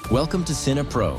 Welcome to Cine Pro,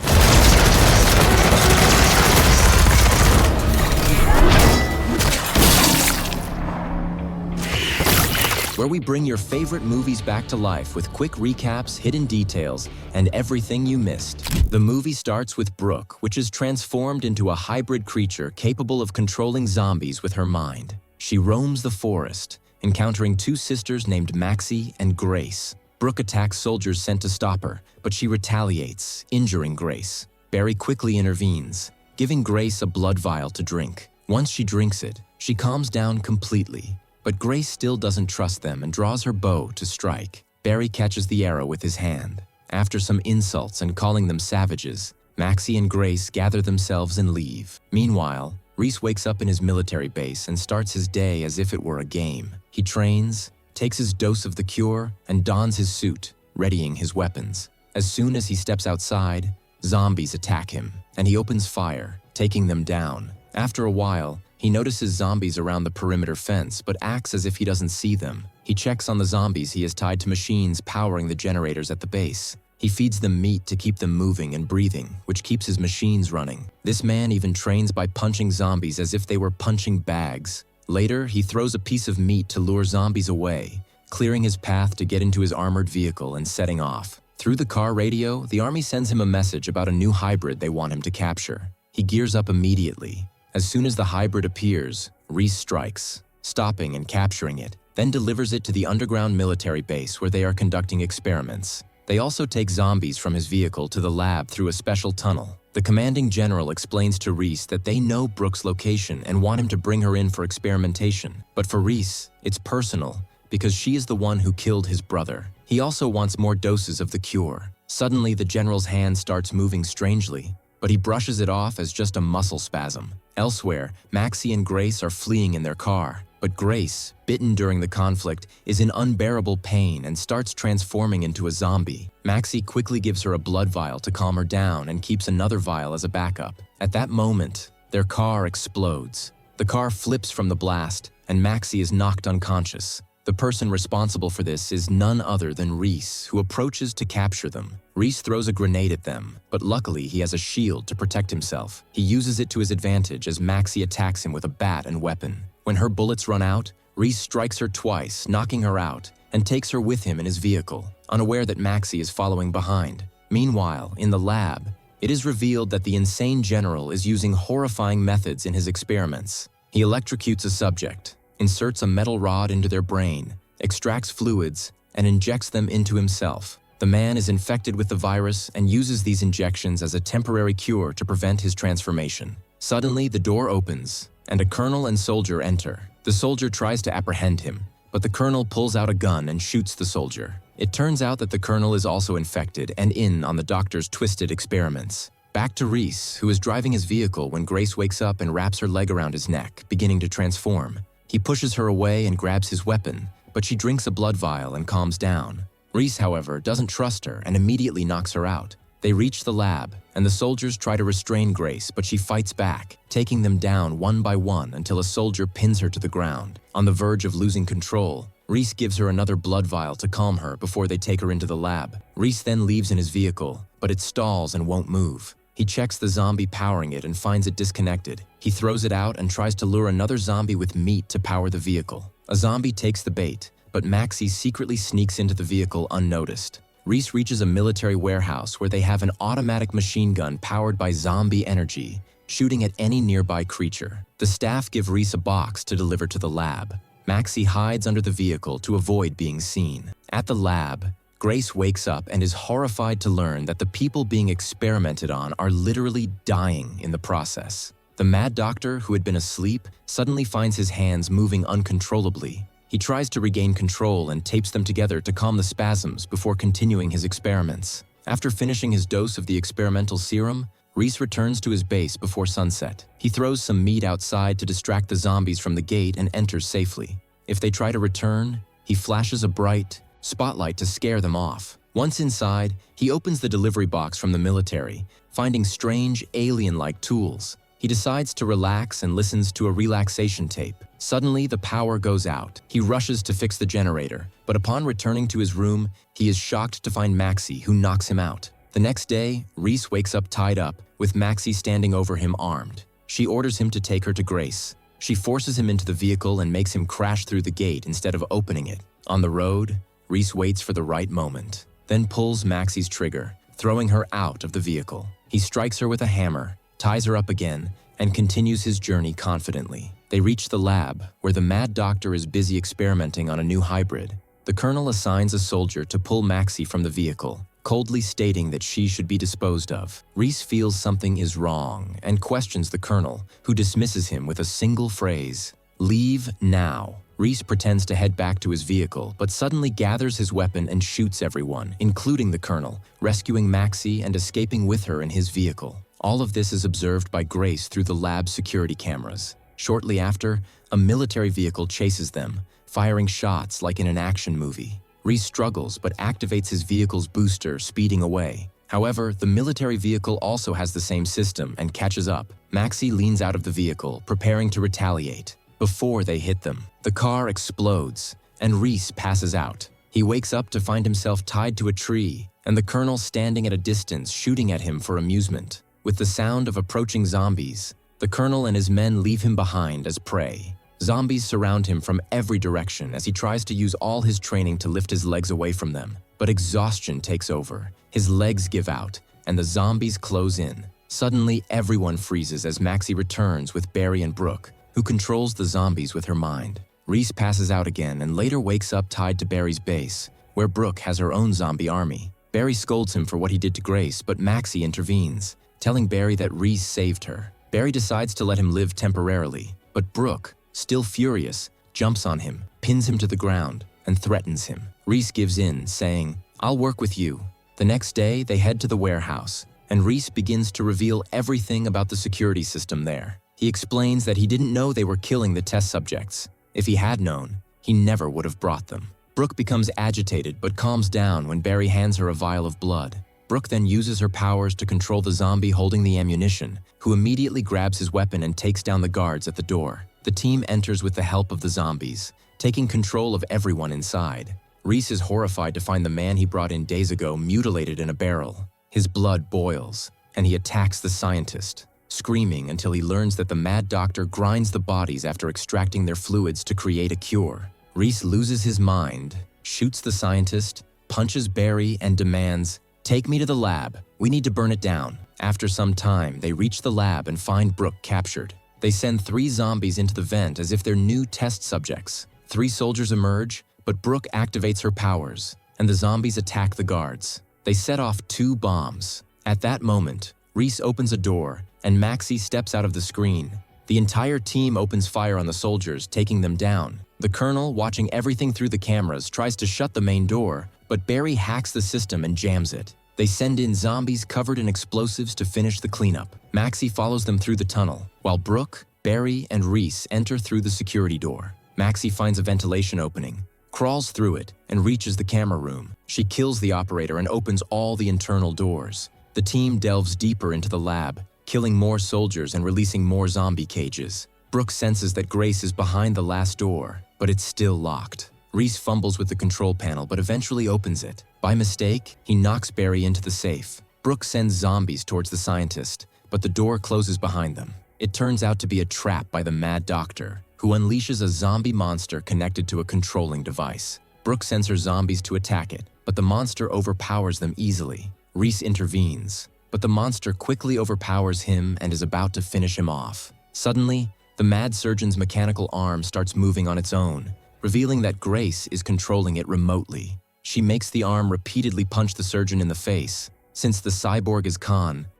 where we bring your favorite movies back to life with quick recaps, hidden details, and everything you missed. The movie starts with Brooke, which is transformed into a hybrid creature capable of controlling zombies with her mind. She roams the forest, encountering two sisters named Maxie and Grace. Brooke attacks soldiers sent to stop her, but she retaliates, injuring Grace. Barry quickly intervenes, giving Grace a blood vial to drink. Once she drinks it, she calms down completely. But Grace still doesn't trust them and draws her bow to strike. Barry catches the arrow with his hand. After some insults and calling them savages, Maxie and Grace gather themselves and leave. Meanwhile, Reese wakes up in his military base and starts his day as if it were a game. He trains, takes his dose of the cure, and dons his suit, readying his weapons. As soon as he steps outside, zombies attack him, and he opens fire, taking them down. After a while, he notices zombies around the perimeter fence, but acts as if he doesn't see them. He checks on the zombies he has tied to machines powering the generators at the base. He feeds them meat to keep them moving and breathing, which keeps his machines running. This man even trains by punching zombies as if they were punching bags. Later, he throws a piece of meat to lure zombies away, clearing his path to get into his armored vehicle and setting off. Through the car radio, the army sends him a message about a new hybrid they want him to capture. He gears up immediately. As soon as the hybrid appears, Reese strikes, stopping and capturing it, then delivers it to the underground military base where they are conducting experiments. They also take zombies from his vehicle to the lab through a special tunnel. The commanding general explains to Reese that they know Brooke's location and want him to bring her in for experimentation. But for Reese, it's personal, because she is the one who killed his brother. He also wants more doses of the cure. Suddenly, the general's hand starts moving strangely, but he brushes it off as just a muscle spasm. Elsewhere, Maxie and Grace are fleeing in their car, but Grace, bitten during the conflict, is in unbearable pain and starts transforming into a zombie. Maxie quickly gives her a blood vial to calm her down and keeps another vial as a backup. At that moment, their car explodes. The car flips from the blast, and Maxie is knocked unconscious. The person responsible for this is none other than Reese, who approaches to capture them. Reese throws a grenade at them, but luckily he has a shield to protect himself. He uses it to his advantage as Maxie attacks him with a bat and weapon. When her bullets run out, Reese strikes her twice, knocking her out, and takes her with him in his vehicle, unaware that Maxie is following behind. Meanwhile, in the lab, it is revealed that the insane general is using horrifying methods in his experiments. He electrocutes a subject, inserts a metal rod into their brain, extracts fluids, and injects them into himself. The man is infected with the virus and uses these injections as a temporary cure to prevent his transformation. Suddenly, the door opens, and a colonel and soldier enter. The soldier tries to apprehend him, but the colonel pulls out a gun and shoots the soldier. It turns out that the colonel is also infected and in on the doctor's twisted experiments. Back to Reese, who is driving his vehicle when Grace wakes up and wraps her leg around his neck, beginning to transform. He pushes her away and grabs his weapon, but she drinks a blood vial and calms down. Reese, however, doesn't trust her and immediately knocks her out. They reach the lab, and the soldiers try to restrain Grace, but she fights back, taking them down one by one until a soldier pins her to the ground. On the verge of losing control, Reese gives her another blood vial to calm her before they take her into the lab. Reese then leaves in his vehicle, but it stalls and won't move. He checks the zombie powering it and finds it disconnected. He throws it out and tries to lure another zombie with meat to power the vehicle. A zombie takes the bait, but Maxie secretly sneaks into the vehicle unnoticed. Reese reaches a military warehouse where they have an automatic machine gun powered by zombie energy, shooting at any nearby creature. The staff give Reese a box to deliver to the lab. Maxie hides under the vehicle to avoid being seen. At the lab, Grace wakes up and is horrified to learn that the people being experimented on are literally dying in the process. The mad doctor, who had been asleep, suddenly finds his hands moving uncontrollably. He tries to regain control and tapes them together to calm the spasms before continuing his experiments. After finishing his dose of the experimental serum, Reese returns to his base before sunset. He throws some meat outside to distract the zombies from the gate and enters safely. If they try to return, he flashes a bright spotlight to scare them off. Once inside, he opens the delivery box from the military, finding strange, alien-like tools. He decides to relax and listens to a relaxation tape. Suddenly, the power goes out. He rushes to fix the generator, but upon returning to his room, he is shocked to find Maxie, who knocks him out. The The next day, Reese wakes up tied up, with Maxie standing over him armed. She orders him to take her to Grace. She forces him into the vehicle and makes him crash through the gate instead of opening it. On the road, Reese waits for the right moment, then pulls Maxie's trigger, throwing her out of the vehicle. He strikes her with a hammer, ties her up again, and continues his journey confidently. They reach the lab, where the mad doctor is busy experimenting on a new hybrid. The colonel assigns a soldier to pull Maxie from the vehicle, coldly stating that she should be disposed of. Reese feels something is wrong and questions the colonel, who dismisses him with a single phrase, "Leave now." Reese pretends to head back to his vehicle, but suddenly gathers his weapon and shoots everyone, including the colonel, rescuing Maxie and escaping with her in his vehicle. All of this is observed by Grace through the lab security cameras. Shortly after, a military vehicle chases them, firing shots like in an action movie. Reese struggles but activates his vehicle's booster, speeding away. However, the military vehicle also has the same system and catches up. Maxie leans out of the vehicle, preparing to retaliate. Before they hit them, the car explodes, and Reese passes out. He wakes up to find himself tied to a tree, and the colonel standing at a distance shooting at him for amusement. With the sound of approaching zombies, the colonel and his men leave him behind as prey. Zombies surround him from every direction as he tries to use all his training to lift his legs away from them. But exhaustion takes over, his legs give out, and the zombies close in. Suddenly, everyone freezes as Maxie returns with Barry and Brooke, who controls the zombies with her mind. Reese passes out again and later wakes up tied to Barry's base, where Brooke has her own zombie army. Barry scolds him for what he did to Grace, but Maxie intervenes, telling Barry that Reese saved her. Barry decides to let him live temporarily, but Brooke, still furious, jumps on him, pins him to the ground, and threatens him. Reese gives in, saying, "I'll work with you." The next day, they head to the warehouse, and Reese begins to reveal everything about the security system there. He explains that he didn't know they were killing the test subjects. If he had known, he never would have brought them. Brooke becomes agitated but calms down when Barry hands her a vial of blood. Brooke then uses her powers to control the zombie holding the ammunition, who immediately grabs his weapon and takes down the guards at the door. The team enters with the help of the zombies, taking control of everyone inside. Reese is horrified to find the man he brought in days ago mutilated in a barrel. His blood boils, and he attacks the scientist, screaming until he learns that the mad doctor grinds the bodies after extracting their fluids to create a cure. Reese loses his mind, shoots the scientist, punches Barry, and demands, "Take me to the lab. We need to burn it down." After some time, they reach the lab and find Brooke captured. They send 3 zombies into the vent as if they're new test subjects. 3 soldiers emerge, but Brooke activates her powers, and the zombies attack the guards. They set off 2 bombs. At that moment, Reese opens a door, and Maxie steps out of the screen. The entire team opens fire on the soldiers, taking them down. The colonel, watching everything through the cameras, tries to shut the main door, but Barry hacks the system and jams it. They send in zombies covered in explosives to finish the cleanup. Maxie follows them through the tunnel, while Brooke, Barry, and Reese enter through the security door. Maxie finds a ventilation opening, crawls through it, and reaches the camera room. She kills the operator and opens all the internal doors. The team delves deeper into the lab, killing more soldiers and releasing more zombie cages. Brooke senses that Grace is behind the last door, but it's still locked. Reese fumbles with the control panel but eventually opens it. By mistake, he knocks Barry into the safe. Brooke sends zombies towards the scientist, but the door closes behind them. It turns out to be a trap by the mad doctor, who unleashes a zombie monster connected to a controlling device. Brooke sends her zombies to attack it, but the monster overpowers them easily. Reese intervenes, but the monster quickly overpowers him and is about to finish him off. Suddenly, the mad surgeon's mechanical arm starts moving on its own, revealing that Grace is controlling it remotely. She makes the arm repeatedly punch the surgeon in the face. Since the cyborg is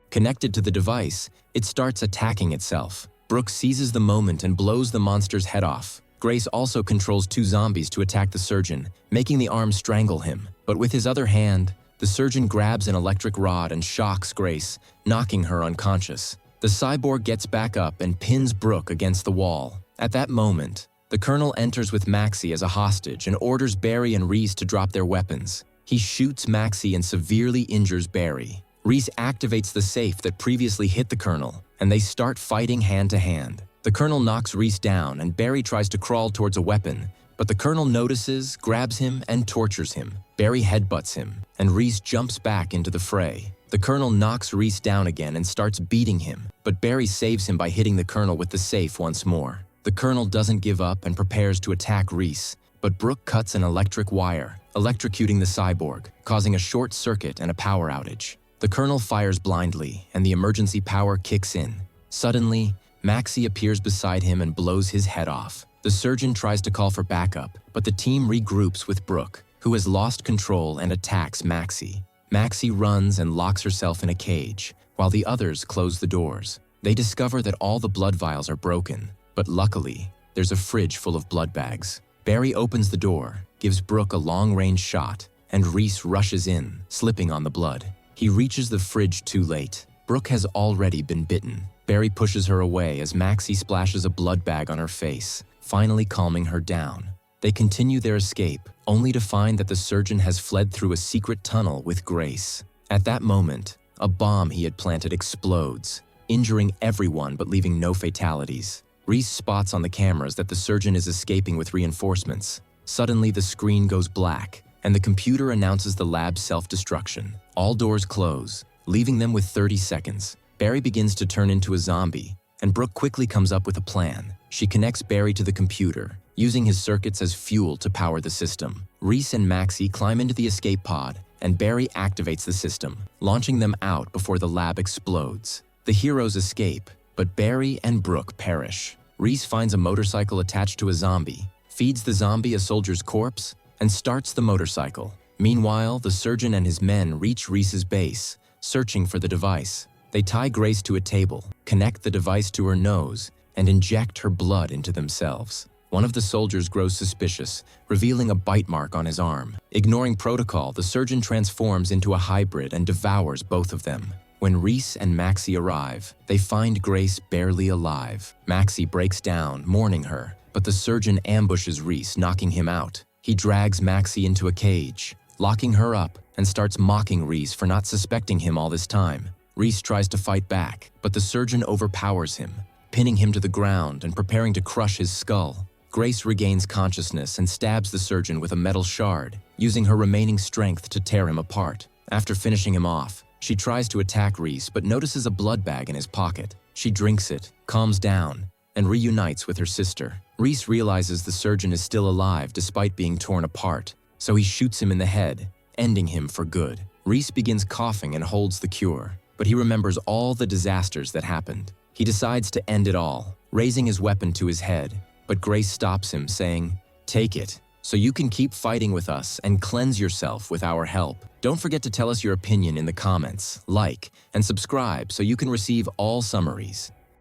connected to the device, it starts attacking itself. Brooke seizes the moment and blows the monster's head off. Grace also controls 2 zombies to attack the surgeon, making the arm strangle him. But with his other hand, the surgeon grabs an electric rod and shocks Grace, knocking her unconscious. The cyborg gets back up and pins Brooke against the wall. At that moment, the colonel enters with Maxie as a hostage and orders Barry and Reese to drop their weapons. He shoots Maxie and severely injures Barry. Reese activates the safe that previously hit the colonel, and they start fighting hand to hand. The colonel knocks Reese down and Barry tries to crawl towards a weapon, but the colonel notices, grabs him, and tortures him. Barry headbutts him, and Reese jumps back into the fray. The Colonel knocks Reese down again and starts beating him, but Barry saves him by hitting the Colonel with the safe once more. The Colonel doesn't give up and prepares to attack Reese, but Brooke cuts an electric wire, electrocuting the cyborg, causing a short circuit and a power outage. The Colonel fires blindly, and the emergency power kicks in. Suddenly, Maxie appears beside him and blows his head off. The surgeon tries to call for backup, but the team regroups with Brooke, who has lost control and attacks Maxie. Maxie runs and locks herself in a cage, while the others close the doors. They discover that all the blood vials are broken, but luckily, there's a fridge full of blood bags. Barry opens the door, gives Brooke a long-range shot, and Reese rushes in, slipping on the blood. He reaches the fridge too late. Brooke has already been bitten. Barry pushes her away as Maxie splashes a blood bag on her face, finally calming her down. They continue their escape, only to find that the surgeon has fled through a secret tunnel with Grace. At that moment, a bomb he had planted explodes, injuring everyone but leaving no fatalities. Reese spots on the cameras that the surgeon is escaping with reinforcements. Suddenly, the screen goes black, and the computer announces the lab's self-destruction. All doors close, leaving them with 30 seconds. Barry begins to turn into a zombie, and Brooke quickly comes up with a plan. She connects Barry to the computer, using his circuits as fuel to power the system. Reese and Maxie climb into the escape pod, and Barry activates the system, launching them out before the lab explodes. The heroes escape, but Barry and Brooke perish. Reese finds a motorcycle attached to a zombie, feeds the zombie a soldier's corpse, and starts the motorcycle. Meanwhile, the surgeon and his men reach Reese's base, searching for the device. They tie Grace to a table, connect the device to her nose, and inject her blood into themselves. One of the soldiers grows suspicious, revealing a bite mark on his arm. Ignoring protocol, the surgeon transforms into a hybrid and devours both of them. When Reese and Maxie arrive, they find Grace barely alive. Maxie breaks down, mourning her, but the surgeon ambushes Reese, knocking him out. He drags Maxie into a cage, locking her up, and starts mocking Reese for not suspecting him all this time. Reese tries to fight back, but the surgeon overpowers him, pinning him to the ground and preparing to crush his skull. Grace regains consciousness and stabs the surgeon with a metal shard, using her remaining strength to tear him apart. After finishing him off, she tries to attack Reese but notices a blood bag in his pocket. She drinks it, calms down, and reunites with her sister. Reese realizes the surgeon is still alive despite being torn apart, so he shoots him in the head, ending him for good. Reese begins coughing and holds the cure, but he remembers all the disasters that happened. He decides to end it all, raising his weapon to his head, but Grace stops him, saying, "Take it, so you can keep fighting with us and cleanse yourself with our help." Don't forget to tell us your opinion in the comments, like, and subscribe so you can receive all summaries.